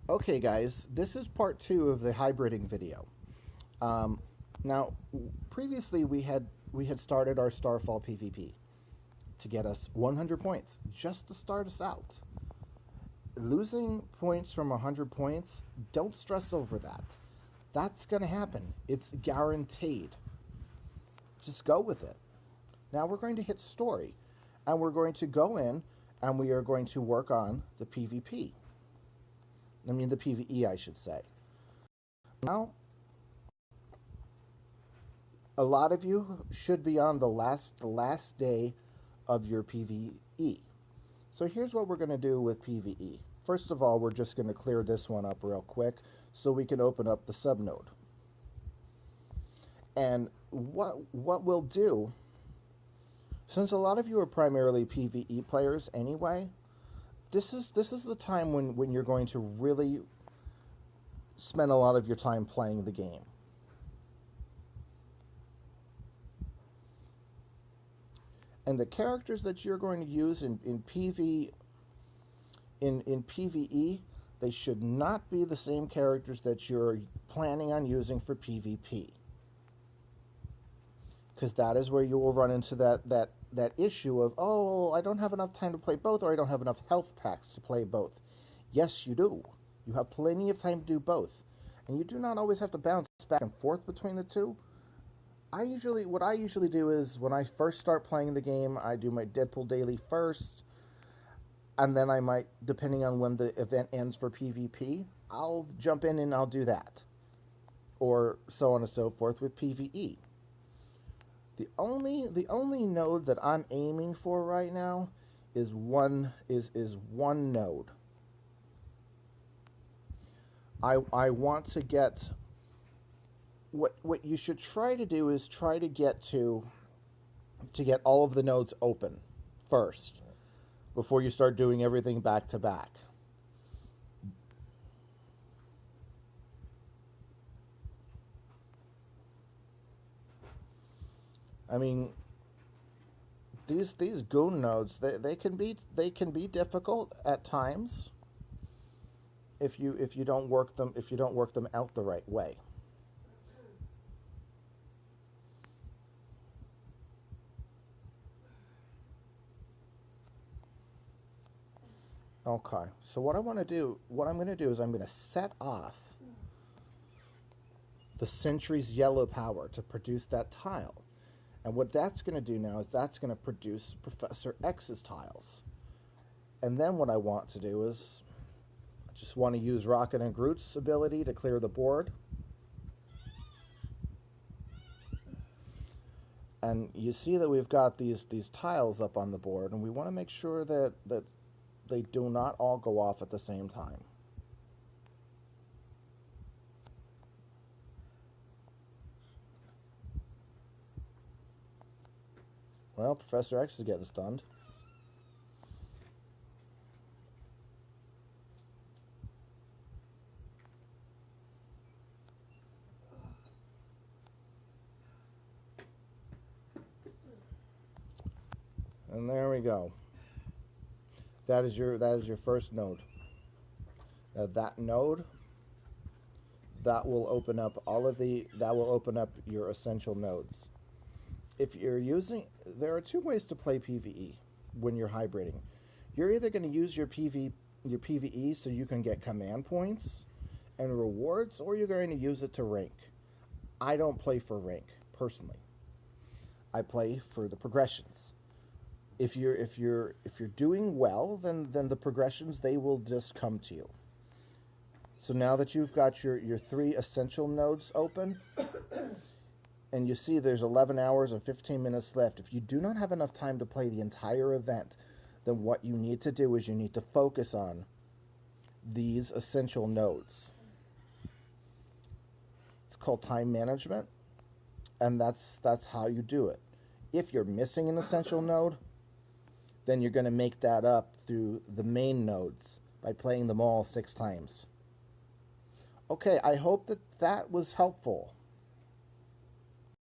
Okay, guys, this is part two of the hybriding video. Um, now, previously we had started our Starfall PvP to get us 100 points, just to start us out. Losing points from 100 points, don't stress over that. That's gonna happen. It's guaranteed. Just go with it. Now we're going to hit story, and we're going to go in, and we are going to work on the PvP. I mean the PvE, I should say. Now, a lot of you should be on the last day of your PvE. So here's what we're going to do with PvE. First of all, we're just going to clear this one up real quick so we can open up the subnode. And what we'll do, since a lot of you are primarily PvE players anyway, this is the time when you're going to really spend a lot of your time playing the game. And the characters that you're going to use in PvE, they should not be the same characters that you're planning on using for PvP. Because that is where you will run into that issue of, oh, I don't have enough time to play both, or I don't have enough health packs to play both. Yes, you do. You have plenty of time to do both. And you do not always have to bounce back and forth between the two. What I usually do is when I first start playing the game, I do my Deadpool daily first, and then I might, depending on when the event ends for PvP, I'll jump in and I'll do that, or so on and so forth with PvE. The only node that I'm aiming for right now is one node. I want to get what you should try to do is try to get all of the nodes open first before you start doing everything back to back. I mean, these goon nodes, they can be difficult at times if you don't work them out the right way. Okay, so what I'm going to do is I'm going to set off the Sentry's yellow power to produce that tile. And what that's going to do now is that's going to produce Professor X's tiles. And then what I want to do is I just want to use Rocket and Groot's ability to clear the board. And you see that we've got these tiles up on the board, and we want to make sure that they do not all go off at the same time. Well, Professor X is getting stunned. And there we go. That is your first node. Now that node, that will open up your essential nodes. If you're using, there are two ways to play PvE when you're hybriding. You're either going to use your PvE so you can get command points and rewards, or you're going to use it to rank. I don't play for rank personally. I play for the progressions. If you're doing well, then the progressions, they will just come to you. So now that you've got your 3 essential nodes open, and you see there's 11 hours and 15 minutes left, if you do not have enough time to play the entire event, then what you need to do is you need to focus on these essential nodes. It's called time management, and that's how you do it. If you're missing an essential node, then you're going to make that up through the main nodes by playing them all 6 times. Okay, I hope that was helpful.